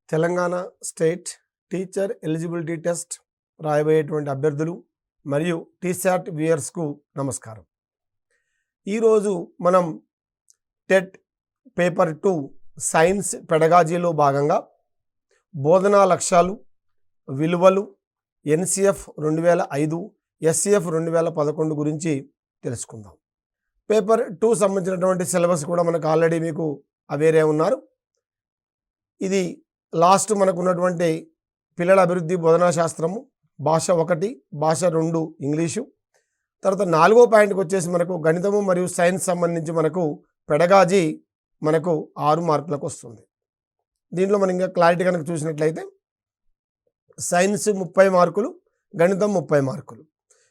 Telangana state teacher eligibility test రాయబోయేటువంటి అభ్యర్థులు మరియు టీశాట్ వ్యూయర్స్కు నమస్కారం. ఈరోజు మనం టెట్ పేపర్ 2 సైన్స్ పెడగాజీలో భాగంగా బోధనా లక్ష్యాలు, విలువలు, NCF 2005, SCF 2011 గురించి తెలుసుకుందాం. పేపర్ 2 సంబంధించినటువంటి సిలబస్ కూడా మనకు ఆల్రెడీ మీకు అవేరే ఉన్నారు. ఇది లాస్ట్ మనకు ఉన్నటువంటి పిల్లల అభివృద్ధి బోధనా శాస్త్రము, భాష 1, భాష 2 ఇంగ్లీషు. తర్వాత 4వ పాయింట్కి వచ్చేసి మనకు గణితము మరియు సైన్స్ సంబంధించి మనకు పెడగాజీ మనకు 6 మార్కులకు వస్తుంది. దీంట్లో మనం ఇంకా క్లారిటీ కనుక చూసినట్లయితే సైన్స్ 30 మార్కులు, గణితం 30 మార్కులు.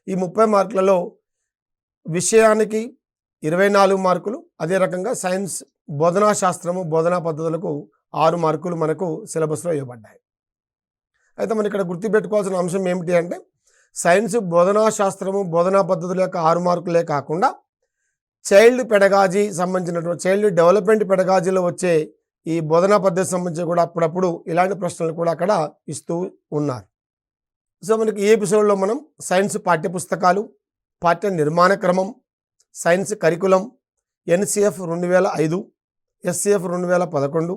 ఈ 30 మార్కులలో విషయానికి 24 మార్కులు, అదే రకంగా సైన్స్ బోధనా శాస్త్రము బోధనా పద్ధతులకు 6 మార్కులు మనకు సిలబస్లో ఇవ్వబడ్డాయి. అయితే మనం ఇక్కడ గుర్తుపెట్టుకోవాల్సిన అంశం ఏమిటి అంటే సైన్స్ బోధనా శాస్త్రము బోధనా పద్ధతుల యొక్క 6 మార్కులే కాకుండా చైల్డ్ పెడగాజీ సంబంధించినటువంటి చైల్డ్ డెవలప్మెంట్ పెడగాజీలో వచ్చే ఈ బోధనా పద్ధతి సంబంధించి కూడా అప్పుడప్పుడు ఇలాంటి ప్రశ్నలు కూడా అక్కడ ఇస్తూ ఉన్నారు. సో మనకి ఈ ఎపిసోడ్లో మనం సైన్స్ పాఠ్యపుస్తకాలు, పాఠ్య నిర్మాణ క్రమం, science curriculum, NCF 2005, SCF 2011,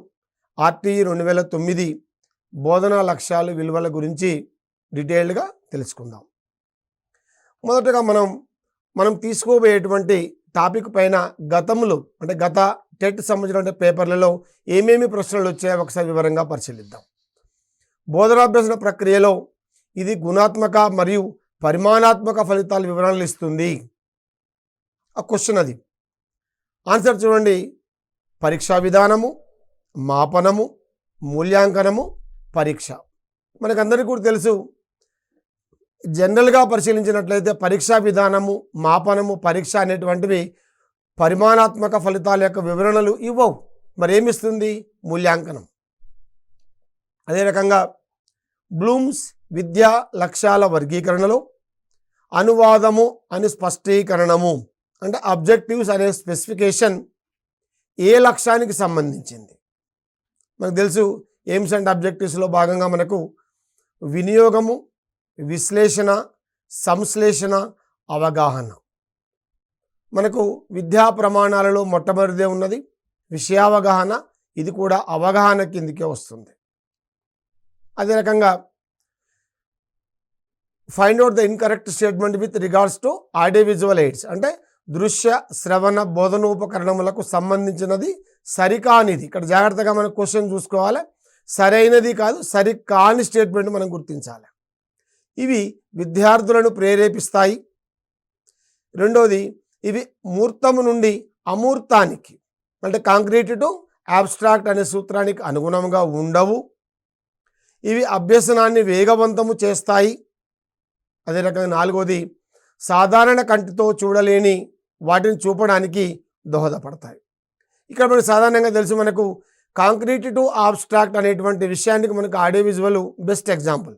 RTE 2009 బోధనా లక్ష్యాలు, విలువల గురించి డీటెయిల్డ్గా తెలుసుకుందాం. మొదటగా మనం తీసుకోబోయేటువంటి టాపిక్ పైన గతంలో అంటే గత టెట్ సంబంధించిన పేపర్లలో ఏమేమి ప్రశ్నలు వచ్చాయో ఒకసారి వివరంగా పరిశీలిద్దాం. బోధనాభ్యసన ప్రక్రియలో ఇది గుణాత్మక మరియు పరిమాణాత్మక ఫలితాల వివరణలు ఇస్తుంది. ఆ క్వశ్చన్ అది. ఆన్సర్ చూడండి. పరీక్షా విధానము, మాపనము, మూల్యాంకనము, పరీక్ష. మనకందరికీ కూడా తెలుసు, జనరల్గా పరిశీలించినట్లయితే పరీక్షా విధానము, మాపనము, పరీక్ష అనేటువంటివి పరిమాణాత్మక ఫలితాల యొక్క వివరణలు ఇవ్వవు. మరి ఏమిస్తుంది? మూల్యాంకనం. అదే రకంగా బ్లూమ్స్ విద్యా లక్ష్యాల వర్గీకరణలో అనువాదము అని స్పష్టీకరణము అంటే అబ్జెక్టివ్స్ అనే స్పెసిఫికేషన్ ఏ లక్ష్యానికి సంబంధించింది? మనకు తెలుసు ఎయిమ్స్ అండ్ అబ్జెక్టివ్స్లో భాగంగా మనకు వినియోగము, విశ్లేషణ, సంశ్లేషణ, అవగాహన. మనకు విద్యా ప్రమాణాలలో మొట్టమొదటిదే ఉన్నది విషయావగాహన. ఇది కూడా అవగాహన కిందికే వస్తుంది. అదే రకంగా find out the incorrect statement with regards to audio visual AIDS అంటే దృశ్య శ్రవణ బోధనోపకరణములకు సంబంధించినది సరికానిది. ఇక్కడ జాగ్రత్తగా మనం క్వశ్చన్ చూసుకోవాలి. సరైనది కాదు, సరికాని స్టేట్మెంట్ మనం గుర్తించాలి. ఇవి విద్యార్థులను ప్రేరేపిస్తాయి. రెండోది, ఇవి మూర్తము నుండి అమూర్తానికి అంటే కాంక్రీట్ టు అబ్స్ట్రాక్ట్ అనే సూత్రానికి అనుగుణంగా ఉండవు. ఇవి అభ్యసనాన్ని వేగవంతము చేస్తాయి. అదే రకంగా 4వది, సాధారణ కంటితో చూడలేని వాటిని చూపడానికి దోహదపడతాయి. ఇక్కడ మనకు సాధారణంగా తెలుసు, మనకు కాంక్రీట్ టు అబ్స్ట్రాక్ట్ అనేటువంటి విషయానికి మనకు ఆడియో విజువల్ బెస్ట్ ఎగ్జాంపుల్.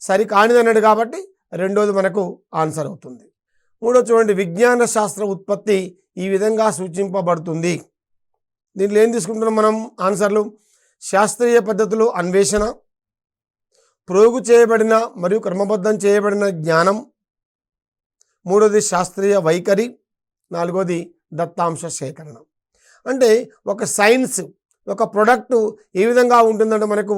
సరి కానిది అన్నాడు కాబట్టి 2వది మనకు ఆన్సర్ అవుతుంది. 3వ చూడండి, విజ్ఞాన శాస్త్ర ఉత్పత్తి ఈ విధంగా సూచింపబడుతుంది. దీంట్లో ఏం తీసుకుంటున్నాం మనం ఆన్సర్లు? శాస్త్రీయ పద్ధతులు అన్వేషణ, ప్రోగు చేయబడిన మరియు క్రమబద్ధం చేయబడిన జ్ఞానం, 3వది శాస్త్రీయ వైఖరి, 4వది దత్తాంశ సేకరణ. అంటే ఒక సైన్స్ ఒక ప్రొడక్ట్ ఏ విధంగా ఉంటుందంటే మనకు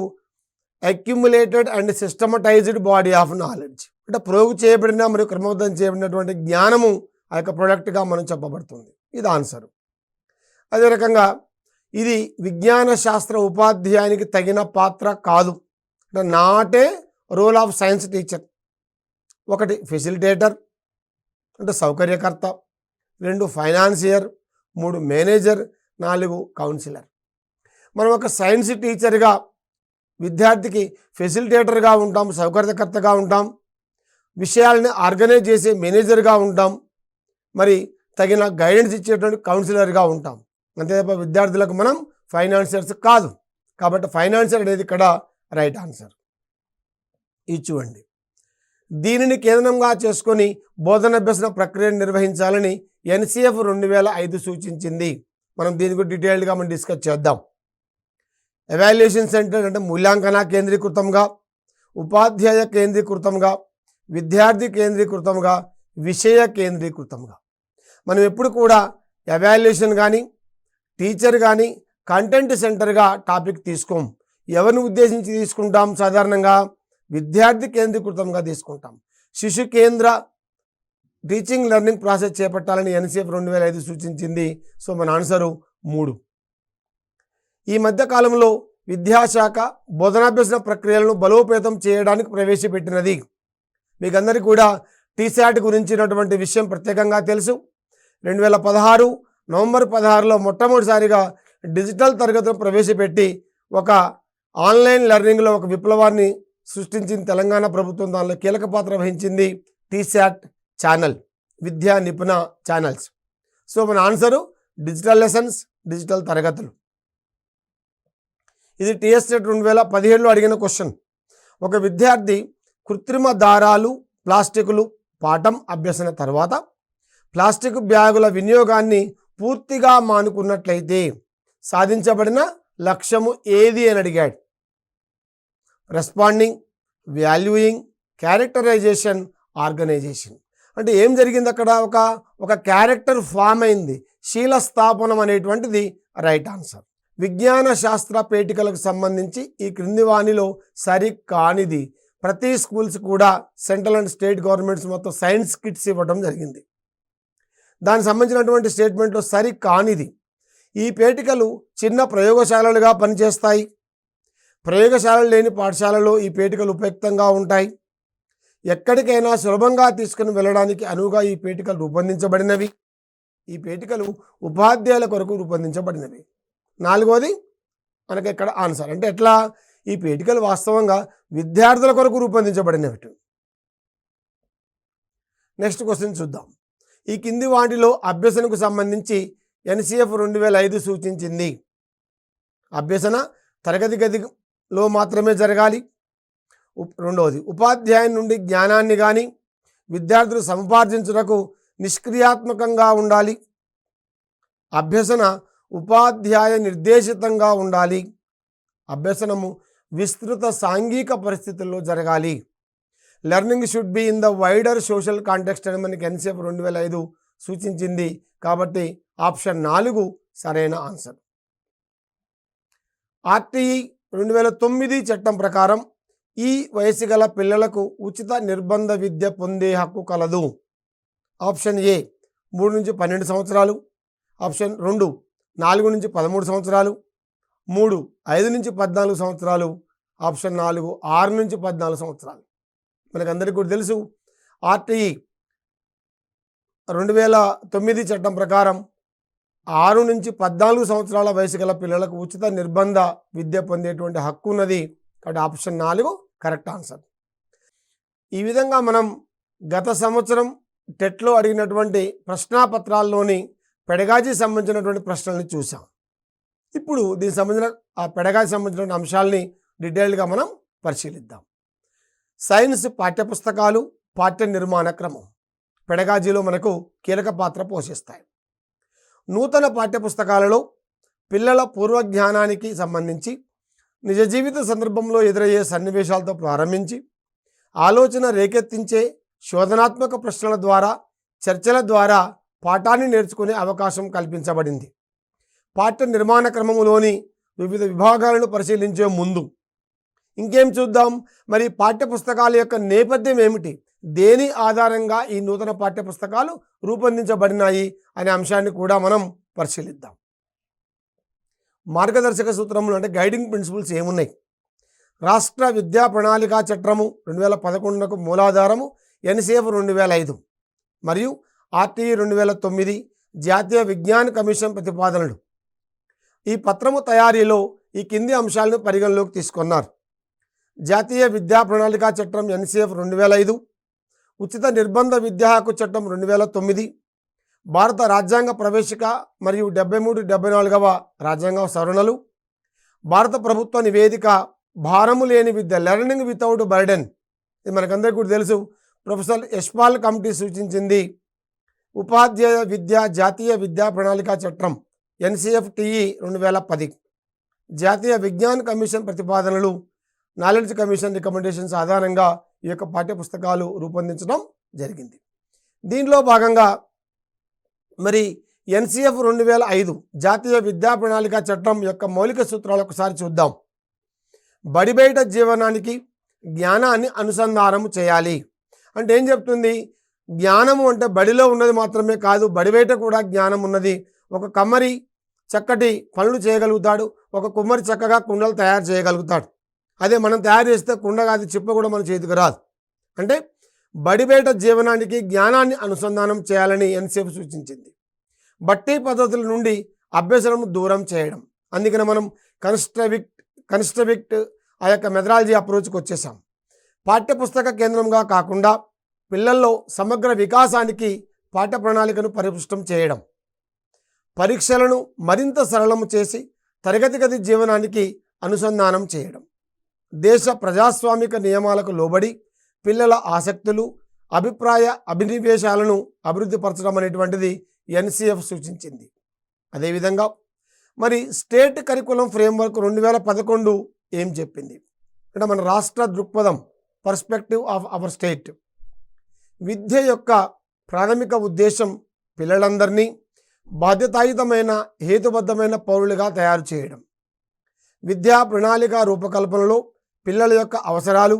accumulated and systematised body of knowledge అంటే ప్రోగు చేయబడిన మరియు క్రమబద్ధం చేయబడినటువంటి జ్ఞానము ఆ యొక్క ప్రొడక్ట్గా మనం చెప్పబడుతుంది. ఇది ఆన్సరు. అదే రకంగా ఇది విజ్ఞాన శాస్త్ర ఉపాధ్యాయునికి తగిన పాత్ర కాదు అంటే not a role of science teacher. 1 facilitator అంటే సౌకర్యకర్త, 2 ఫైనాన్సియర్, 3 మేనేజర్, 4 కౌన్సిలర్. మనం ఒక సైన్స్ టీచర్గా విద్యార్థికి ఫెసిలిటేటర్గా ఉంటాం, సౌకర్యకర్తగా ఉంటాం, విషయాలని ఆర్గనైజ్ చేసే మేనేజర్గా ఉంటాం, మరి తగిన గైడెన్స్ ఇచ్చేటువంటి కౌన్సిలర్గా ఉంటాం. అంతే తప్ప విద్యార్థులకు మనం ఫైనాన్సియర్స్ కాదు. కాబట్టి ఫైనాన్సియర్ అనేది ఇక్కడ రైట్ ఆన్సర్. ఇది చూడండి. దీనిని కేంద్రంగా చేసుకొని బోధనాభ్యసన ప్రక్రియను నిర్వహించాలని NCF 2005 సూచించింది. మనం దీని గురించి డీటెయిల్డ్గా మనం డిస్కస్ చేద్దాం. ఎవాల్యుయేషన్ సెంటర్ అంటే మూల్యాంకన కేంద్రీకృతంగా, ఉపాధ్యాయ కేంద్రీకృతంగా, విద్యార్థి కేంద్రీకృతంగా, విషయ కేంద్రీకృతంగా. మనం ఎప్పుడు కూడా ఎవాల్యుయేషన్ కానీ, టీచర్ కానీ, కంటెంట్ సెంటర్గా టాపిక్ తీసుకోం. ఎవరిని ఉద్దేశించి తీసుకుంటాం? సాధారణంగా విద్యార్థి కేంద్రీకృతంగా తీసుకుంటాం. శిశు కేంద్ర టీచింగ్ లెర్నింగ్ ప్రాసెస్ చేపట్టాలని ఎన్సిఎఫ్ 2005 సూచించింది. సో మన ఆన్సరు 3. ఈ మధ్య కాలంలో విద్యాశాఖ బోధనాభ్యసన ప్రక్రియలను బలోపేతం చేయడానికి ప్రవేశపెట్టినది. మీకు అందరికీ కూడా టీశాట్ గురించినటువంటి విషయం ప్రత్యేకంగా తెలుసు. 2016 నవంబర్ 16లో మొట్టమొదటిసారిగా డిజిటల్ తరగతులు ప్రవేశపెట్టి ఒక ఆన్లైన్ లెర్నింగ్లో ఒక విప్లవాన్ని సృష్టించింది తెలంగాణ ప్రభుత్వం. దానిలో కీలక పాత్ర వహించింది టీశాట్ ఛానల్, విద్యా నిపుణ ఛానల్స్. సో మన ఆన్సరు డిజిటల్ లెసన్స్, డిజిటల్ తరగతులు. ఇది టీఎస్సెట్ 2017లో అడిగిన క్వశ్చన్. ఒక విద్యార్థి కృత్రిమ దారాలు, ప్లాస్టిక్లు పాఠం అభ్యసన తర్వాత ప్లాస్టిక్ బ్యాగుల వినియోగాన్ని పూర్తిగా మానుకున్నట్లయితే సాధించబడిన లక్ష్యము ఏది అని అడిగాడు. Responding, valuing, characterisation, organisation. అంటే ఏం జరిగింది అక్కడ? ఒక క్యారెక్టర్ ఫామ్ అయింది. శీల స్థాపనం అనేటువంటిది రైట్ ఆన్సర్. విజ్ఞాన శాస్త్ర పేటికలకు సంబంధించి ఈ క్రింది వానిలో సరికానిది. ప్రతి స్కూల్స్ కూడా సెంట్రల్ అండ్ స్టేట్ గవర్నమెంట్స్ మొత్తం సైన్స్ కిట్స్ ఇవ్వడం జరిగింది. దానికి సంబంధించినటువంటి స్టేట్మెంట్లో సరికానిది, ఈ పేటికలు చిన్న ప్రయోగశాలలుగా పనిచేస్తాయి. ప్రయోగశాలలు లేని పాఠశాలలో ఈ పేటికలు ఉపయుక్తంగా ఉంటాయి. ఎక్కడికైనా సులభంగా తీసుకుని వెళ్ళడానికి అనువుగా ఈ పేటికలు రూపొందించబడినవి. ఈ పేటికలు ఉపాధ్యాయుల కొరకు రూపొందించబడినవి. 4వది మనకి ఇక్కడ ఆన్సర్. అంటే ఎట్లా? ఈ పేటికలు వాస్తవంగా విద్యార్థుల కొరకు రూపొందించబడినవి. నెక్స్ట్ క్వశ్చన్ చూద్దాం. ఈ కింది వాటిలో అభ్యసనకు సంబంధించి ఎన్సిఎఫ్ 2005 సూచించింది. అభ్యసన తరగతి గదిలో మాత్రమే జరగాలి. 2వది ఉపాధ్యాయుని నుండి జ్ఞానాన్ని కానీ విద్యార్థులు సముపార్జించుటకు నిష్క్రియాత్మకంగా ఉండాలి. అభ్యసన ఉపాధ్యాయ నిర్దేశితంగా ఉండాలి. అభ్యసనము విస్తృత సాంఘిక పరిస్థితుల్లో జరగాలి. Learning should be in the wider social context అని మనకి ఎన్సిఎఫ్ 2005 సూచించింది. కాబట్టి ఆప్షన్ 4 సరైన ఆన్సర్. ఆర్టీఈ 2009 చట్టం ప్రకారం ఈ వయసు గల పిల్లలకు ఉచిత నిర్బంధ విద్య పొందే హక్కు కలదు. ఆప్షన్ ఏ 3 నుంచి 12 సంవత్సరాలు, ఆప్షన్ 2 4 నుంచి 13 సంవత్సరాలు, 3 5 నుంచి 14 సంవత్సరాలు, ఆప్షన్ 4 6 నుంచి 14 సంవత్సరాలు. మనకందరికీ కూడా తెలుసు ఆర్టీఈ 2009 చట్టం ప్రకారం 6 నుంచి 14 సంవత్సరాల వయసు గల పిల్లలకు ఉచిత నిర్బంధ విద్య పొందేటువంటి హక్కు ఉన్నది. కాబట్టి ఆప్షన్ 4 కరెక్ట్ ఆన్సర్. ఈ విధంగా మనం గత సంవత్సరం టెట్లో అడిగినటువంటి ప్రశ్నాపత్రాల్లోని పెడగాజీ సంబంధించినటువంటి ప్రశ్నల్ని చూసాం. ఇప్పుడు దీనికి సంబంధించిన ఆ పెడగాజీ సంబంధించిన అంశాలని డీటెయిల్గా మనం పరిశీలిద్దాం. సైన్స్ పాఠ్యపుస్తకాలు, పాఠ్య నిర్మాణ క్రమం పెడగాజీలో మనకు కీలక పాత్ర పోషిస్తాయి. నూతన పాఠ్యపుస్తకాలలో పిల్లల పూర్వజ్ఞానానికి సంబంధించి నిజ జీవిత సందర్భంలో ఎదురయ్యే సన్నివేశాలతో ప్రారంభించి ఆలోచన రేకెత్తించే శోధనాత్మక ప్రశ్నల ద్వారా, చర్చల ద్వారా పాఠాన్ని నేర్చుకునే అవకాశం కల్పించబడింది. పాఠ్య నిర్మాణ క్రమంలోని వివిధ విభాగాలను పరిశీలించే ముందు ఇంకేం చూద్దాం? మరి పాఠ్యపుస్తకాల యొక్క నేపథ్యం ఏమిటి, దేని ఆధారంగా ఈ నూతన పాఠ్యపుస్తకాలు రూపొందించబడినాయి అనే అంశాన్ని కూడా మనం పరిశీలిద్దాం. మార్గదర్శక సూత్రములు అంటే గైడింగ్ ప్రిన్సిపల్స్ ఏమున్నాయి? రాష్ట్ర విద్యా ప్రణాళికా చట్టము 2011కు మూలాధారము ఎన్సిఎఫ్ 2005 మరియు ఆర్టీఈ 2009, జాతీయ విజ్ఞాన కమిషన్ ప్రతిపాదనలు. ఈ పత్రము తయారీలో ఈ కింది అంశాలను పరిగణలోకి తీసుకున్నారు. జాతీయ విద్యా ప్రణాళికా చట్టం ఎన్సిఎఫ్ 2005, ఉచిత నిర్బంధ విద్యా హక్కు చట్టం 2009, భారత రాజ్యాంగ ప్రవేశిక మరియు 73-74వ రాజ్యాంగ సవరణలు, భారత ప్రభుత్వ నివేదిక భారము లేని విద్య లెర్నింగ్ వితౌట్ బర్డెన్, ఇది మనకందరికీ కూడా తెలుసు, ప్రొఫెసర్ యశ్పాల్ కమిటీ సూచించింది. ఉపాధ్యాయ విద్య జాతీయ విద్యా ప్రణాళికా చట్టం ఎన్సిఎఫ్ టిఈ 2010, జాతీయ విజ్ఞాన్ కమిషన్ ప్రతిపాదనలు, నాలెడ్జ్ కమిషన్ రికమెండేషన్స్ ఆధారంగా ఈ యొక్క పాఠ్యపుస్తకాలు రూపొందించడం జరిగింది. దీనిలో భాగంగా మరి ఎన్సిఎఫ్ 2005 జాతీయ విద్యా ప్రణాళిక చట్టం యొక్క మౌలిక సూత్రాలు ఒకసారి చూద్దాం. బడి బయట జీవనానికి జ్ఞానాన్ని అనుసంధానము చేయాలి అంటే ఏం చెప్తుంది? జ్ఞానము అంటే బడిలో ఉన్నది మాత్రమే కాదు, బడి బయట కూడా జ్ఞానం ఉన్నది. ఒక కమ్మరి చక్కటి పనులు చేయగలుగుతాడు, ఒక కుమ్మరి చక్కగా కుండలు తయారు చేయగలుగుతాడు. అదే మనం తయారు చేస్తే కుండ కాదు, చిప్ప కూడా మన చేతికి రాదు. అంటే బడి బయట జీవనానికి జ్ఞానాన్ని అనుసంధానం చేయాలని ఎన్సిఎఫ్ సూచించింది. బట్టి పద్ధతుల నుండి అభ్యసనం దూరం చేయడం, అందుకని మనం కన్స్ట్రక్ట్ ఆ యొక్క మెథడాలజీ అప్రోచ్కి వచ్చేసాం. పాఠ్యపుస్తక కేంద్రంగా కాకుండా పిల్లల్లో సమగ్ర వికాసానికి పాఠ్య ప్రణాళికను పరిపుష్టం చేయడం, పరీక్షలను మరింత సరళము చేసి తరగతి గది జీవనానికి అనుసంధానం చేయడం, దేశ ప్రజాస్వామిక నియమాలకు లోబడి పిల్లల ఆసక్తులు, అభినివేశాలను అభివృద్ధిపరచడం అనేటువంటిది ఎన్సిఎఫ్ సూచించింది. అదేవిధంగా మరి స్టేట్ కరికులం ఫ్రేమ్వర్క్ 2011 ఏం చెప్పింది అంటే మన రాష్ట్ర దృక్పథం, పర్స్పెక్టివ్ ఆఫ్ అవర్ స్టేట్. విద్య యొక్క ప్రాథమిక ఉద్దేశం పిల్లలందరినీ బాధ్యతాయుతమైన హేతుబద్ధమైన పౌరులుగా తయారు చేయడం. విద్యా ప్రణాళిక రూపకల్పనలో పిల్లల యొక్క అవసరాలు,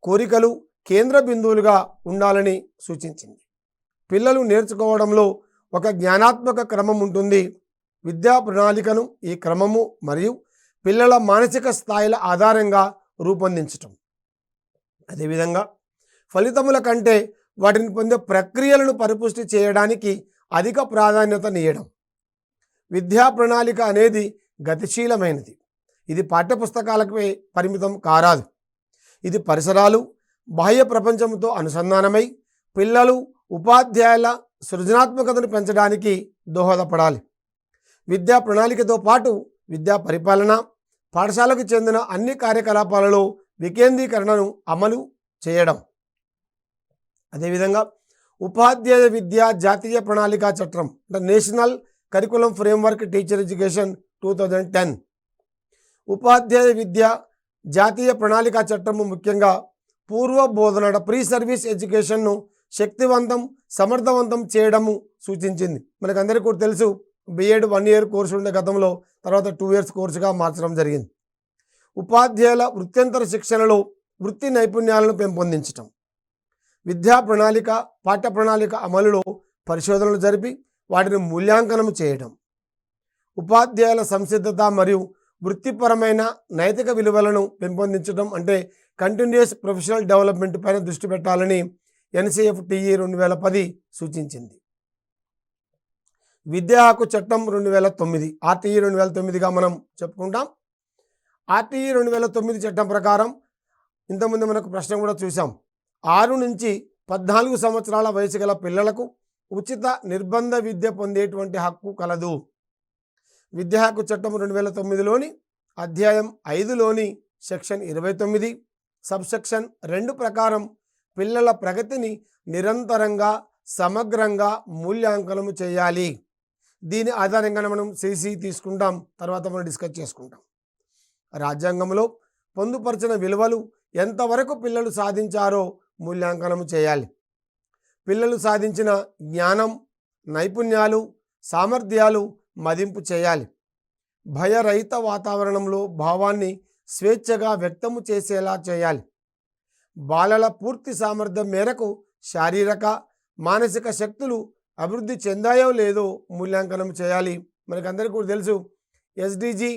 కోరికలు కేంద్ర బిందువులుగా ఉండాలని సూచించింది. పిల్లలు నేర్చుకోవడంలో ఒక జ్ఞానాత్మక క్రమం ఉంటుంది. విద్యా ప్రణాళికను ఈ క్రమము మరియు పిల్లల మానసిక స్థాయిల ఆధారంగా రూపొందించటం. అదేవిధంగా ఫలితముల కంటే వాటిని పొందే ప్రక్రియలను పరిపుష్టి చేయడానికి అధిక ప్రాధాన్యతనియడం. విద్యా ప్రణాళిక అనేది గతిశీలమైనది. ఇది పాఠ్యపుస్తకాలపై పరిమితం కారాదు. ఇది పరిసరాలు, బాహ్య ప్రపంచంతో అనుసంధానమై పిల్లలు, ఉపాధ్యాయుల సృజనాత్మకతను పెంచడానికి దోహదపడాలి. విద్యా ప్రణాళికతో పాటు విద్యా పరిపాలన, పాఠశాలకు చెందిన అన్ని కార్యకలాపాలలో వికేంద్రీకరణను అమలు చేయడం. అదేవిధంగా ఉపాధ్యాయ విద్యా జాతీయ ప్రణాళిక చట్టం అంటే national curriculum framework teacher education 2010. ఉపాధ్యాయ విద్య జాతీయ ప్రణాళిక చట్టము ముఖ్యంగా పూర్వ బోధన ప్రీ సర్వీస్ ఎడ్యుకేషన్ను శక్తివంతం, సమర్థవంతం చేయడము సూచించింది. మనకందరికీ కూడా తెలుసు, బిఎడ్ 1 year కోర్సు ఉండే గతంలో, తర్వాత 2 years కోర్సుగా మార్చడం జరిగింది. ఉపాధ్యాయుల వృత్యంతర శిక్షణలో వృత్తి నైపుణ్యాలను పెంపొందించడం, విద్యా ప్రణాళిక, పాఠ్య ప్రణాళిక అమలులో పరిశోధనలు జరిపి వాటిని మూల్యాంకనం చేయడం, ఉపాధ్యాయుల సంసిద్ధత మరియు వృత్తిపరమైన నైతిక విలువలను పెంపొందించడం అంటే కంటిన్యూస్ ప్రొఫెషనల్ డెవలప్మెంట్ పైన దృష్టి పెట్టాలని ఎన్సిఎఫ్ టీఈ 2010 సూచించింది. విద్యా హక్కు చట్టం 2009 ఆర్టీఈ 2009గా మనం చెప్పుకుంటాం. ఆర్టీఈ 2009 చట్టం ప్రకారం ఇంతకుముందు మనకు ప్రశ్న కూడా చూసాం. 6 నుంచి 14 సంవత్సరాల వయసు గల పిల్లలకు ఉచిత నిర్బంధ విద్య పొందేటువంటి హక్కు కలదు. విద్యా హక్కు చట్టం 2009లోని అధ్యాయం 5లోని సెక్షన్ 29 సబ్సెక్షన్ 2 ప్రకారం పిల్లల ప్రగతిని నిరంతరంగా సమగ్రంగా మూల్యాంకనం చేయాలి. దీని ఆధారంగానే మనం సిసి తీసుకుంటాం, తర్వాత మనం డిస్కస్ చేసుకుంటాం. రాజ్యాంగంలో పొందుపరిచిన విలువలు ఎంతవరకు పిల్లలు సాధించారో మూల్యాంకనం చేయాలి. పిల్లలు సాధించిన జ్ఞానం, నైపుణ్యాలు, సామర్థ్యాలు మదింపు చేయాలి. భయరహిత వాతావరణంలో భావాన్ని స్వేచ్ఛగా వ్యక్తము చేసేలా చేయాలి. బాలల పూర్తి సామర్థ్యం మేరకు శారీరక, మానసిక శక్తులు అభివృద్ధి చెందాయో లేదో మూల్యాంకనం చేయాలి. మనకందరికీ కూడా తెలుసు, ఎస్డిజి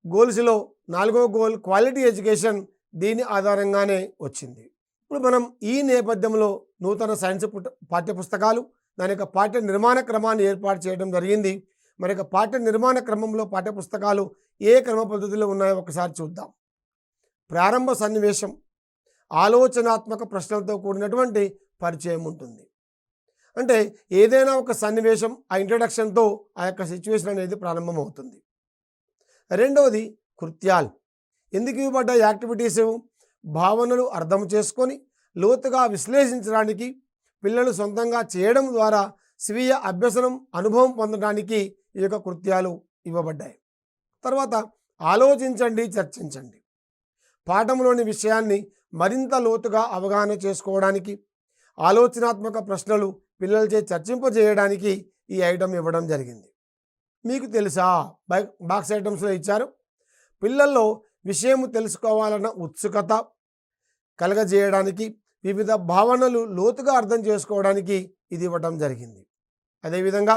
గోల్స్లో 4వ గోల్ క్వాలిటీ ఎడ్యుకేషన్ దీని ఆధారంగానే వచ్చింది. ఇప్పుడు మనం ఈ నేపథ్యంలో నూతన సైన్స్ పాఠ్యపుస్తకాలు, దాని యొక్క పాఠ్య నిర్మాణ క్రమాన్ని ఏర్పాటు చేయడం జరిగింది. మరి యొక్క పాఠ్య నిర్మాణ క్రమంలో పాఠ్యపుస్తకాలు ఏ క్రమ పద్ధతిలో ఉన్నాయో ఒకసారి చూద్దాం. ప్రారంభ సన్నివేశం, ఆలోచనాత్మక ప్రశ్నలతో కూడినటువంటి పరిచయం ఉంటుంది. అంటే ఏదైనా ఒక సన్నివేశం, ఆ ఇంట్రడక్షన్తో ఆ యొక్క సిచ్యువేషన్ అనేది ప్రారంభమవుతుంది. రెండవది కృత్యాలు. ఎందుకు ఇవ్వబడ్డ యాక్టివిటీస్? భావనలు అర్థం చేసుకొని లోతుగా విశ్లేషించడానికి, పిల్లలు సొంతంగా చేయడం ద్వారా స్వీయ అభ్యసనం, అనుభవం పొందడానికి ఈ యొక్క కృత్యాలు ఇవ్వబడ్డాయి. తర్వాత ఆలోచించండి, చర్చించండి. పాఠంలోని విషయాన్ని మరింత లోతుగా అవగాహన చేసుకోవడానికి, ఆలోచనాత్మక ప్రశ్నలు పిల్లలచే చర్చింపజేయడానికి ఈ ఐటమ్ ఇవ్వడం జరిగింది. మీకు తెలుసా బాక్స్ ఐటమ్స్లో ఇచ్చారు. పిల్లల్లో విషయం తెలుసుకోవాలన్న ఉత్సుకత కలగజేయడానికి, వివిధ భావనలు లోతుగా అర్థం చేసుకోవడానికి ఇది ఇవ్వడం జరిగింది. అదేవిధంగా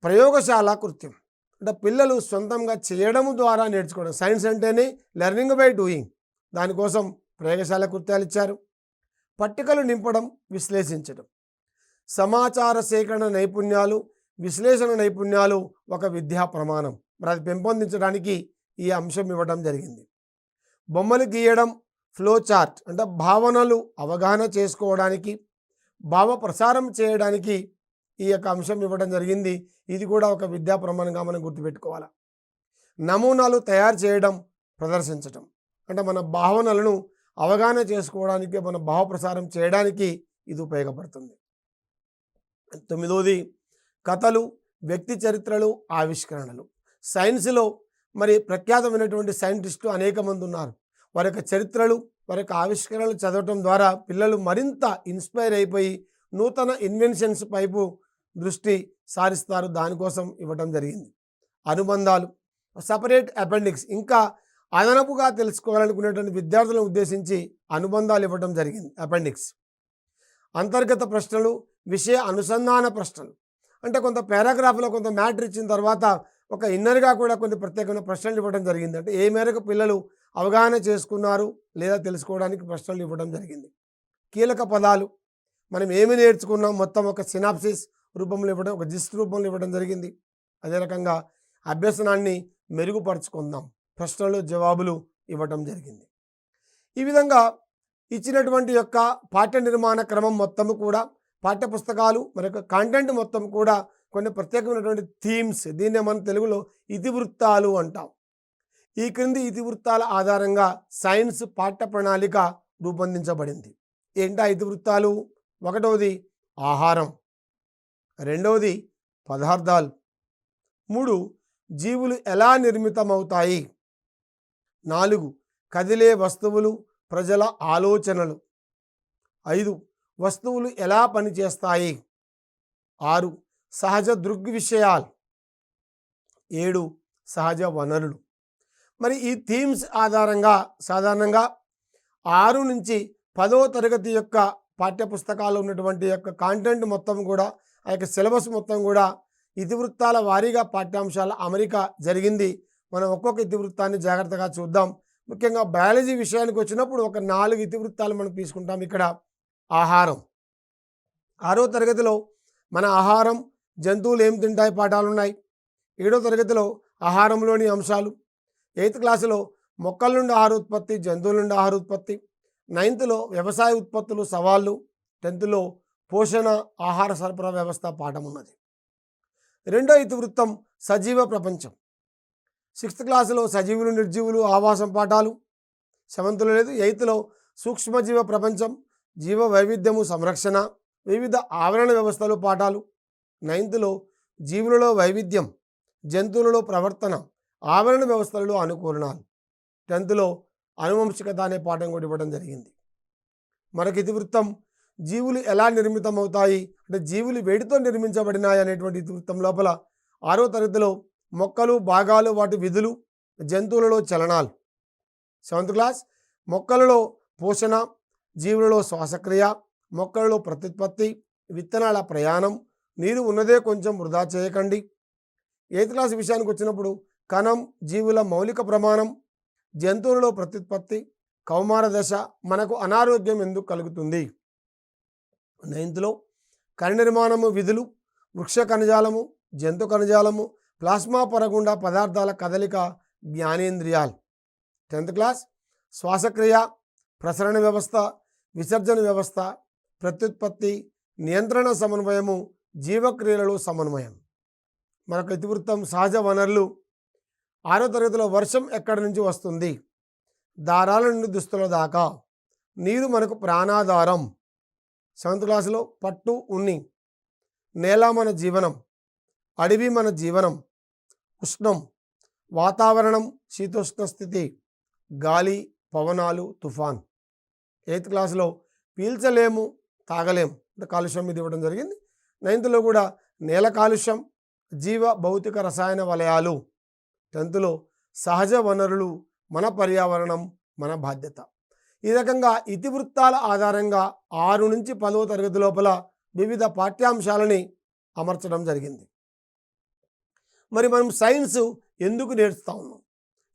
ప్రయోగశాల కృత్యం అంటే పిల్లలు సొంతంగా చేయడం ద్వారా నేర్చుకోవడం. సైన్స్ అంటేనే లెర్నింగ్ బై డూయింగ్. దానికోసం ప్రయోగశాల కృత్యాలు ఇచ్చారు. పట్టికలు నింపడం, విశ్లేషించడం. సమాచార సేకరణ నైపుణ్యాలు, విశ్లేషణ నైపుణ్యాలు ఒక విద్యా ప్రమాణం. మరి అది పెంపొందించడానికి ఈ అంశం ఇవ్వడం జరిగింది. బొమ్మలు గీయడం, ఫ్లో చార్ట్ అంటే భావనలు అవగాహన చేసుకోవడానికి, భావ ప్రసారం చేయడానికి ఈ యొక్క అంశం ఇవ్వడం జరిగింది. ఇది కూడా ఒక విద్యా ప్రమాణంగా మనం గుర్తుపెట్టుకోవాలి. నమూనాలు తయారు చేయడం, ప్రదర్శించడం అంటే మన భావనలను అవగాహన చేసుకోవడానికి, మన భావ ప్రసారం చేయడానికి ఇది ఉపయోగపడుతుంది. 9వది కథలు, వ్యక్తి చరిత్రలు, ఆవిష్కరణలు. సైన్స్లో మరి ప్రఖ్యాతమైనటువంటి సైంటిస్టులు అనేక మంది ఉన్నారు. వారి యొక్క చరిత్రలు, వారి యొక్క ఆవిష్కరణలు చదవటం ద్వారా పిల్లలు మరింత ఇన్స్పైర్ అయిపోయి నూతన ఇన్వెన్షన్స్ వైపు దృష్టి సారిస్తారు. దానికోసం ఇవ్వటం జరిగింది. అనుబంధాలు, సపరేట్ అపెండిక్స్ ఇంకా అదనపుగా తెలుసుకోవాలనుకునేటువంటి విద్యార్థులను ఉద్దేశించి అనుబంధాలు ఇవ్వడం జరిగింది. అపెండిక్స్. అంతర్గత ప్రశ్నలు, విషయ అనుసంధాన ప్రశ్నలు అంటే కొంత పారాగ్రాఫ్లో కొంత మ్యాటర్ ఇచ్చిన తర్వాత ఒక ఇన్నర్గా కూడా కొన్ని ప్రత్యేకమైన ప్రశ్నలు ఇవ్వడం జరిగింది. అంటే ఏ మేరకు పిల్లలు అవగాహన చేసుకున్నారు లేదా తెలుసుకోవడానికి ప్రశ్నలు ఇవ్వడం జరిగింది. కీలక పదాలు, మనం ఏమి నేర్చుకున్నాం మొత్తం ఒక సినాప్సిస్ రూపంలో ఇవ్వడం, ఒక జిస్ట్ రూపంలో ఇవ్వడం జరిగింది. అదే రకంగా అభ్యసనాన్ని మెరుగుపరుచుకుందాం, ప్రశ్నలు జవాబులు ఇవ్వడం జరిగింది. ఈ విధంగా ఇచ్చినటువంటి యొక్క పాఠ్య నిర్మాణ క్రమం మొత్తము కూడా, పాఠ్యపుస్తకాలు మరి యొక్క కంటెంట్ మొత్తం కూడా కొన్ని ప్రత్యేకమైనటువంటి థీమ్స్, దీన్నే మనం తెలుగులో ఇతివృత్తాలు అంటాం. ఈ క్రింది ఇతివృత్తాల ఆధారంగా సైన్స్ పాఠ్య ప్రణాళిక రూపొందించబడింది. ఏంటా ఇతివృత్తాలు? 1వది ఆహారం, 2వది పదార్థాలు, 3 జీవులు ఎలా నిర్మితమవుతాయి, 4 కదిలే వస్తువులు, ప్రజల ఆలోచనలు, 5 వస్తువులు ఎలా పనిచేస్తాయి, 6 సహజ దృగ్విషయాలు, 7 సహజ వనరులు. మరి ఈ థీమ్స్ ఆధారంగా సాధారణంగా 6 నుంచి 10వ తరగతి యొక్క పాఠ్యపుస్తకాలు ఉన్నటువంటి యొక్క కాంటెంట్ మొత్తం కూడా, ఆ యొక్క సిలబస్ మొత్తం కూడా ఇతివృత్తాల వారీగా పాఠ్యాంశాల అమరిక జరిగింది. మనం ఒక్కొక్క ఇతివృత్తాన్ని జాగ్రత్తగా చూద్దాం. ముఖ్యంగా బయాలజీ విషయానికి వచ్చినప్పుడు ఒక 4 ఇతివృత్తాలు మనం తీసుకుంటాం. ఇక్కడ ఆహారం, 6వ తరగతిలో మన ఆహారం, జంతువులు ఏం తింటాయి పాఠాలు ఉన్నాయి. 7వ తరగతిలో ఆహారంలోని అంశాలు, 8th క్లాసులో మొక్కల నుండి ఆహార ఉత్పత్తి, జంతువుల నుండి ఆహార ఉత్పత్తి, 9thలో వ్యవసాయ ఉత్పత్తులు సవాళ్ళు, 10thలో పోషణ ఆహార సరఫరా వ్యవస్థ పాఠం ఉన్నది. 2వ ఇతివృత్తం సజీవ ప్రపంచం, 6th క్లాసులో సజీవులు నిర్జీవులు ఆవాసం పాఠాలు, 7thలో లేదు. 8thలో సూక్ష్మజీవ ప్రపంచం, జీవ వైవిధ్యము సంరక్షణ, వివిధ ఆవరణ వ్యవస్థలు పాఠాలు, 9thలో జీవులలో వైవిధ్యం, జంతువులలో ప్రవర్తన, ఆవరణ వ్యవస్థలలో అనుకూలనాలు, 10thలో అనువంశికత అనే పాఠం కూడా ఇవ్వడం జరిగింది. మరొక ఇతివృత్తం జీవులు ఎలా నిర్మితమవుతాయి అంటే జీవులు వేడితో నిర్మించబడినాయి అనేటువంటి ఇతివృత్తం లోపల 6వ తరగతిలో మొక్కలు, భాగాలు, వాటి విధులు, జంతువులలో చలనాలు, 7th క్లాస్ మొక్కలలో పోషణ, జీవులలో శ్వాసక్రియ, మొక్కలలో ప్రత్యుత్పత్తి, విత్తనాల ప్రయాణం, నీరు ఉన్నదే కొంచెం వృధా చేయకండి. 8th క్లాస్ విషయానికి వచ్చినప్పుడు కణం, జీవుల మౌలిక ప్రమాణం, జంతువులలో ప్రత్యుత్పత్తి, కౌమార దశ, మనకు అనారోగ్యం ఎందుకు కలుగుతుంది. 9thలో కణ నిర్మాణము, విధులు, వృక్ష కణజాలము, జంతు కణజాలము, ప్లాస్మా పొరగుండా పదార్థాల కదలిక, జ్ఞానేంద్రియాలు. 10th క్లాస్ శ్వాసక్రియ, ప్రసరణ వ్యవస్థ, విసర్జన వ్యవస్థ, ప్రత్యుత్పత్తి, నియంత్రణ సమన్వయము, జీవక్రియలలో సమన్వయం. మరొక ఇతివృత్తం సహజ వనరులు, 6వ తరగతిలో వర్షం ఎక్కడి నుంచి వస్తుంది, దారాల నుండి దుస్తుల దాకా, నీరు మనకు ప్రాణాధారం. 7th క్లాసులో పట్టు, ఉన్ని, నేల మన జీవనం, అడవి మన జీవనం, ఉష్ణం, వాతావరణం శీతోష్ణ స్థితి, గాలి, పవనాలు, తుఫాన్. 8th క్లాస్లో పీల్చలేము తాగలేము అంటే కాలుష్యం మీద ఇవ్వడం జరిగింది. 9thలో కూడా నేల కాలుష్యం, జీవ భౌతిక రసాయన వలయాలు. 10thలో సహజ వనరులు, మన పర్యావరణం, మన బాధ్యత. ఈ రకంగా ఇతివృత్తాల ఆధారంగా 6 నుంచి 10వ తరగతి లోపల వివిధ పాఠ్యాంశాలని అమర్చడం జరిగింది. మరి మనం సైన్స్ ఎందుకు నేర్పుతా ఉన్నాం,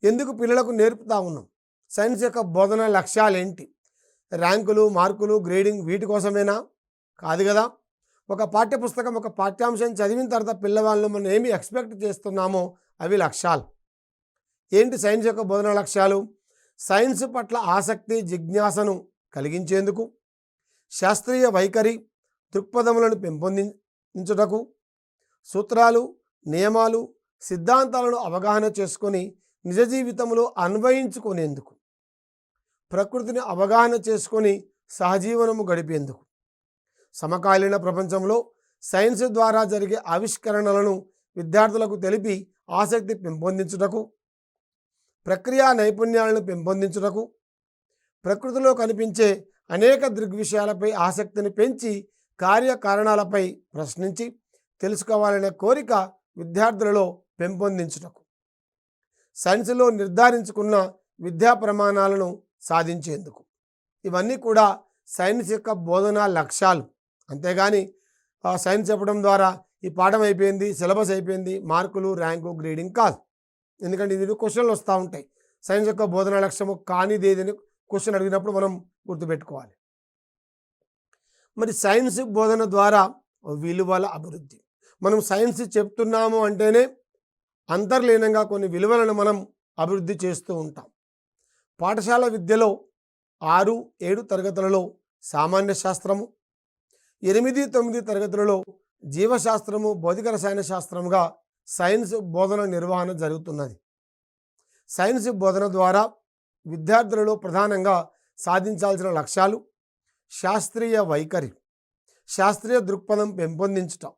ఎందుకు పిల్లలకు నేర్పుతా ఉన్నాం? సైన్స్ యొక్క బోధన లక్ష్యాలు ఏంటి? ర్యాంకులు, మార్కులు, గ్రేడింగ్ వీటి కోసమేనా? కాదు కదా. ఒక పాఠ్యపుస్తకం, ఒక పాఠ్యాంశం చదివిన తర్వాత పిల్లవాళ్ళు మనం ఏమి ఎక్స్పెక్ట్ చేస్తున్నామో అవి లక్ష్యాలు. ఏంటి సైన్స్ యొక్క బోధన లక్ష్యాలు? సైన్స్ పట్ల ఆసక్తి, జిజ్ఞాసను కలిగించేందుకు, శాస్త్రీయ వైఖరి, దృక్పథములను పెంపొందించుటకు, సూత్రాలు, నియమాలు, సిద్ధాంతాలను అవగాహన చేసుకొని నిజ జీవితంలో అన్వయించుకునేందుకు, ప్రకృతిని అవగాహన చేసుకొని సహజీవనము గడిపేందుకు, సమకాలీన ప్రపంచంలో సైన్స్ ద్వారా జరిగే ఆవిష్కరణలను విద్యార్థులకు తెలిపి ఆసక్తి పెంపొందించుటకు, ప్రక్రియా నైపుణ్యాలను పెంపొందించుటకు, ప్రకృతిలో కనిపించే అనేక దృగ్విషయాలపై ఆసక్తిని పెంచి కార్యకారణాలపై ప్రశ్నించి తెలుసుకోవాలనే కోరిక విద్యార్థులలో పెంపొందించుటకు, సైన్స్లో నిర్ధారించుకున్న విద్యా ప్రమాణాలను సాధించేందుకు. ఇవన్నీ కూడా సైన్స్ యొక్క బోధనా లక్ష్యాలు. అంతేగాని సైన్స్ చెప్పడం ద్వారా ఈ పాఠం అయిపోయింది, సిలబస్ అయిపోయింది, మార్కులు, ర్యాంకు, గ్రేడింగ్ కాదు. ఎందుకంటే ఇది క్వశ్చన్లు వస్తూ ఉంటాయి. సైన్స్ యొక్క బోధనా లక్ష్యము కానిది ఏదని క్వశ్చన్ అడిగినప్పుడు మనం గుర్తుపెట్టుకోవాలి. మరి సైన్స్ బోధన ద్వారా విలువల అభివృద్ధి. మనం సైన్స్ చెప్తున్నాము అంటేనే అంతర్లీనంగా కొన్ని విలువలను మనం అభివృద్ధి చేస్తూ ఉంటాం. పాఠశాల విద్యలో 6, 7 తరగతులలో సామాన్య శాస్త్రము, 8, 9 తరగతులలో జీవశాస్త్రము, భౌతిక రసాయన శాస్త్రముగా సైన్స్ బోధన నిర్వహణ జరుగుతున్నది. సైన్స్ బోధన ద్వారా విద్యార్థులలో ప్రధానంగా సాధించాల్సిన లక్ష్యాలు: శాస్త్రీయ వైఖరి, శాస్త్రీయ దృక్పథం పెంపొందించటం,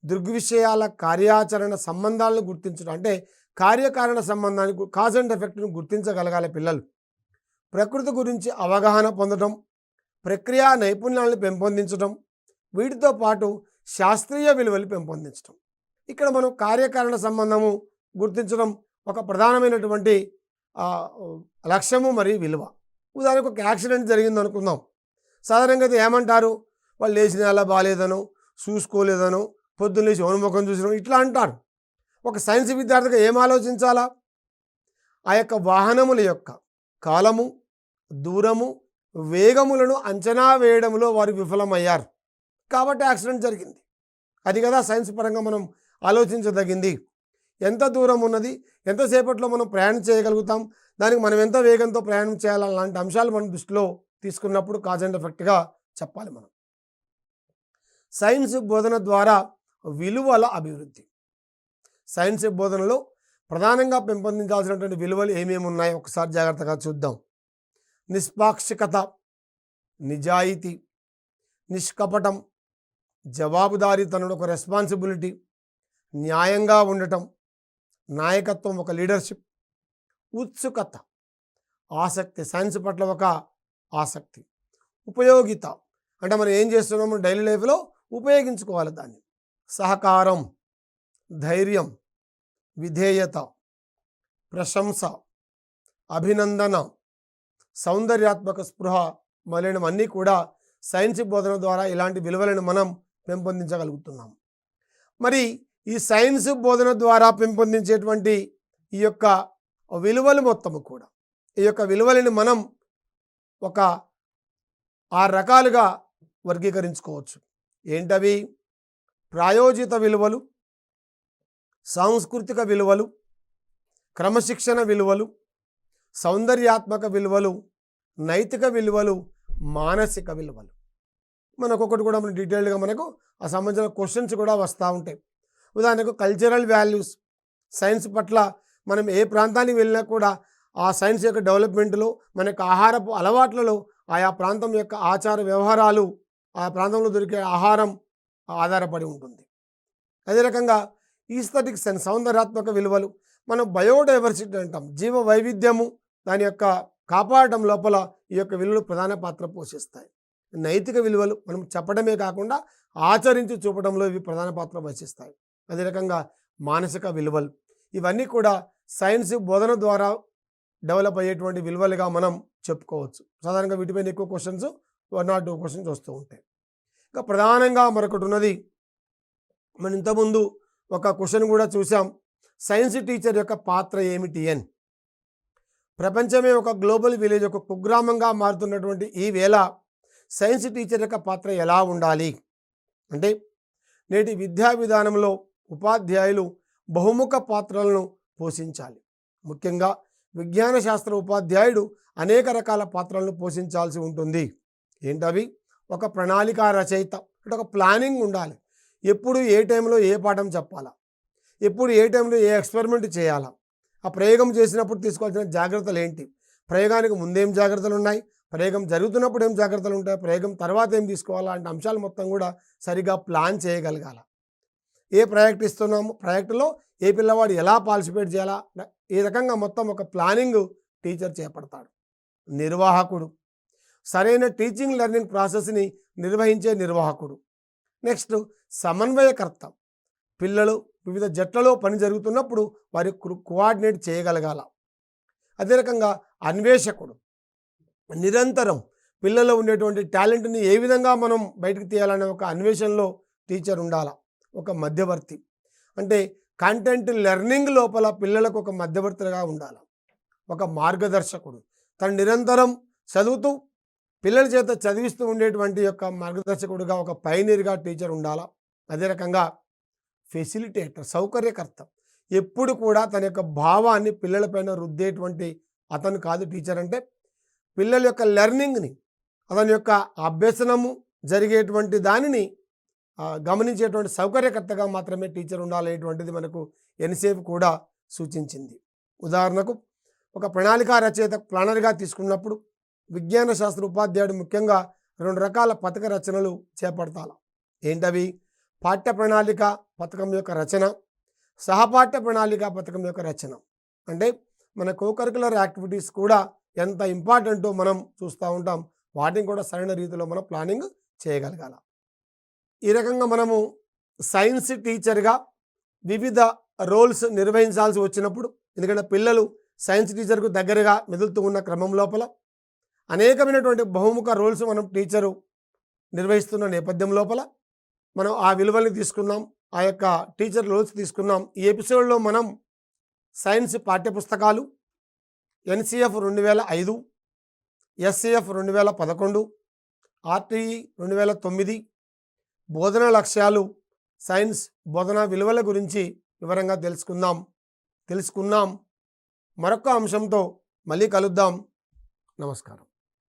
దృగ్విషయాల కార్యాచరణ సంబంధాలను గుర్తించడం, అంటే కార్యకారణ సంబంధాన్ని, కాజ్ అండ్ ఎఫెక్ట్ను గుర్తించగలగాలి పిల్లలు. ప్రకృతి గురించి అవగాహన పొందడం, ప్రక్రియా నైపుణ్యాలను పెంపొందించడం, వీటితో పాటు శాస్త్రీయ విలువలు పెంపొందించడం. ఇక్కడ మనం కార్యకారణ సంబంధము గుర్తించడం ఒక ప్రధానమైనటువంటి లక్ష్యము మరియు విలువ. ఉదాహరణకు ఒక యాక్సిడెంట్ జరిగింది అనుకుందాం. సాధారణంగా అయితే ఏమంటారు? వాళ్ళు లేచిన అలా బాగాలేదనో, చూసుకోలేదనో, పొద్దున్న లేచి ఓనముఖం చూసినో ఇట్లా అంటారు. ఒక సైన్స్ విద్యార్థిగా ఏం ఆలోచించాలా? ఆ యొక్క వాహనముల యొక్క కాలము, దూరము, వేగములను అంచనా వేయడంలో వారు విఫలమయ్యారు కాబట్టి యాక్సిడెంట్ జరిగింది. అది కదా సైన్స్ పరంగా మనం ఆలోచించదగింది. ఎంత దూరం ఉన్నది, ఎంతసేపట్లో మనం ప్రయాణం చేయగలుగుతాం, దానికి మనం ఎంత వేగంతో ప్రయాణం చేయాలలాంటి అంశాలు మనం దృష్టిలో తీసుకున్నప్పుడు కాజ్ అండ్ ఎఫెక్ట్గా చెప్పాలి మనం. సైన్స్ బోధన ద్వారా విలువల అభివృద్ధి. సైన్స్ బోధనలో ప్రధానంగా పెంపొందించాల్సినటువంటి విలువలు ఏమేమి ఉన్నాయో ఒకసారి జాగ్రత్తగా చూద్దాం. నిష్పాక్షికత, నిజాయితీ, నిష్కపటం, జవాబుదారీతనం, ఒక రెస్పాన్సిబిలిటీ, న్యాయంగా ఉండటం, నాయకత్వం, ఒక లీడర్షిప్, ఉత్సుకత, ఆసక్తి, సైన్స్ పట్ల ఒక ఆసక్తి, ఉపయోగిత, అంటే మనం ఏం చేస్తున్నామో డైలీ లైఫ్లో ఉపయోగించుకోవాలి దాన్ని, సహకారం, ధైర్యం, విధేయత, ప్రశంస, అభినందన, సౌందర్యాత్మక స్పృహ మొదలైనవన్నీ కూడా సైన్స్ బోధన ద్వారా ఇలాంటి విలువలను మనం పెంపొందించగలుగుతున్నాం. మరి ఈ సైన్స్ బోధన ద్వారా పెంపొందించేటువంటి ఈ యొక్క విలువలు మొత్తము కూడా, ఈ యొక్క విలువలను మనం ఒక 6 రకాలుగా వర్గీకరించుకోవచ్చు. ఏంటవి? ప్రాయోజిత విలువలు, సాంస్కృతిక విలువలు, క్రమశిక్షణ విలువలు, సౌందర్యాత్మక విలువలు, నైతిక విలువలు, మానసిక విలువలు. మనకొకటి కూడా మనం డీటెయిల్డ్గా మనకు ఆ సంబంధించిన క్వశ్చన్స్ కూడా వస్తూ ఉంటాయి. ఉదాహరణకు కల్చరల్ వాల్యూస్, సైన్స్ పట్ల మనం ఏ ప్రాంతానికి వెళ్ళినా కూడా ఆ సైన్స్ యొక్క డెవలప్మెంట్లో, మన యొక్క ఆహారపు అలవాట్లలో, ఆయా ప్రాంతం యొక్క ఆచార వ్యవహారాలు, ఆ ప్రాంతంలో దొరికే ఆహారం ఆధారపడి ఉంటుంది. అదే రకంగా ఈస్థెటిక్స్ అండ్ సౌందర్యాత్మక విలువలు, మనం బయోడైవర్సిటీ అంటాం, జీవ వైవిధ్యము దాని యొక్క కాపాడటం లోపల ఈ యొక్క విలువలు ప్రధాన పాత్ర పోషిస్తాయి. నైతిక విలువలు మనం చెప్పడమే కాకుండా ఆచరించి చూపడంలో ఇవి ప్రధాన పాత్ర వహిస్తాయి. అదే రకంగా మానసిక విలువలు, ఇవన్నీ కూడా సైన్స్ బోధన ద్వారా డెవలప్ అయ్యేటువంటి విలువలుగా మనం చెప్పుకోవచ్చు. సాధారణంగా వీటిపైన ఎక్కువ క్వశ్చన్స్ 1 or 2 క్వశ్చన్స్ వస్తూ ఉంటాయి. ఇంకా ప్రధానంగా మరొకటి ఉన్నది, మనం ఇంతకుముందు ఒక క్వశ్చన్ కూడా చూసాం, సైన్స్ టీచర్ యొక్క పాత్ర ఏమిటి అని. ప్రపంచమే ఒక గ్లోబల్ విలేజ్, ఒక కుగ్రామంగా మారుతున్నటువంటి ఈ వేళ సైన్స్ టీచర్ యొక్క పాత్ర ఎలా ఉండాలి అంటే, నేటి విద్యా విధానంలో ఉపాధ్యాయులు బహుముఖ పాత్రలను పోషించాలి. ముఖ్యంగా విజ్ఞాన శాస్త్ర ఉపాధ్యాయుడు అనేక రకాల పాత్రలను పోషించాల్సి ఉంటుంది. ఏంటవి? ఒక ప్రణాళిక రచయిత అంటే ఒక ప్లానింగ్ ఉండాలి. ఎప్పుడు ఏ టైంలో ఏ పాఠం చెప్పాలా, ఎప్పుడు ఏ టైంలో ఏ ఎక్స్పెరిమెంట్ చేయాలా, ఆ ప్రయోగం చేసినప్పుడు తీసుకోవాల్సిన జాగ్రత్తలు ఏంటి, ప్రయోగానికి ముందేం జాగ్రత్తలు ఉన్నాయి, ప్రయోగం జరుగుతున్నప్పుడు ఏం జాగ్రత్తలు ఉంటాయి, ప్రయోగం తర్వాత ఏం తీసుకోవాలా అంటే అంశాలు మొత్తం కూడా సరిగా ప్లాన్ చేయగలగాల. ఏ ప్రాజెక్ట్ ఇస్తున్నాము, ప్రాజెక్టులో ఏ పిల్లవాడు ఎలా పార్టిసిపేట్ చేయాలా, ఈ రకంగా మొత్తం ఒక ప్లానింగ్ టీచర్ చేపడతాడు. నిర్వాహకుడు, సరైన టీచింగ్ లెర్నింగ్ ప్రాసెస్ని నిర్వహించే నిర్వాహకుడు. నెక్స్ట్ సమన్వయకర్త, పిల్లలు వివిధ జట్లలో పని జరుగుతున్నప్పుడు వారి కోఆర్డినేట్ చేయగలగాల. అదే రకంగా అన్వేషకుడు, నిరంతరం పిల్లల్లో ఉండేటువంటి టాలెంట్ని ఏ విధంగా మనం బయటకు తీయాలనే ఒక అన్వేషణలో టీచర్ ఉండాల. ఒక మధ్యవర్తి అంటే కంటెంట్ లెర్నింగ్ లోపల పిల్లలకు ఒక మధ్యవర్తిగా ఉండాలి. ఒక మార్గదర్శకుడు, తను నిరంతరం చదువుతూ పిల్లల చేత చదివిస్తూ ఉండేటువంటి యొక్క మార్గదర్శకుడుగా, ఒక పైనీర్గా టీచర్ ఉండాలా. అదే రకంగా ఫెసిలిటేటర్, సౌకర్యకర్త, ఎప్పుడు కూడా తన యొక్క భావాన్ని పిల్లలపైన రుద్దేటువంటి అతను కాదు టీచర్. అంటే పిల్లల యొక్క లెర్నింగ్ని, అతని యొక్క అభ్యసనము జరిగేటువంటి దానిని గమనించేటువంటి సౌకర్యకర్తగా మాత్రమే టీచర్ ఉండాలనేటువంటిది మనకు ఎన్సేఫ్ కూడా సూచించింది. ఉదాహరణకు ఒక ప్రణాళిక రచయిత ప్లానర్గా తీసుకున్నప్పుడు విజ్ఞాన శాస్త్ర ఉపాధ్యాయుడు ముఖ్యంగా 2 రకాల పథక రచనలు చేపడతారు. ఏంటవి? పాఠ్య ప్రణాళిక పథకం యొక్క రచన, సహపాఠ్య ప్రణాళిక పథకం యొక్క రచన. అంటే మన కోకరికులర్ యాక్టివిటీస్ కూడా ఎంత ఇంపార్టెంటో మనం చూస్తూ ఉంటాం. వాటిని కూడా సరైన రీతిలో మనం ప్లానింగ్ చేయగలగాల. ఈ రకంగా మనము సైన్స్ టీచర్గా వివిధ రోల్స్ నిర్వహించాల్సి వచ్చినప్పుడు, ఎందుకంటే పిల్లలు సైన్స్ టీచర్కు దగ్గరగా మెదులుతూ ఉన్న క్రమం లోపల అనేకమైనటువంటి బహుముఖ రోల్స్ మనం టీచరు నిర్వహిస్తున్న నేపథ్యం లోపల మనం ఆ విలువల్ని తీసుకున్నాం, ఆ యొక్క టీచర్ రోల్స్ తీసుకున్నాం. ఈ ఎపిసోడ్లో మనం సైన్స్ పాఠ్యపుస్తకాలు, ఎన్సిఎఫ్ 2005, ఎస్సిఎఫ్ 2011, ఆర్టీఈ 2009, బోధనా లక్ష్యాలు, సైన్స్ బోధనా విలువల గురించి వివరంగా తెలుసుకున్నాం. మరొక అంశంతో మళ్ళీ కలుద్దాం. నమస్కారం.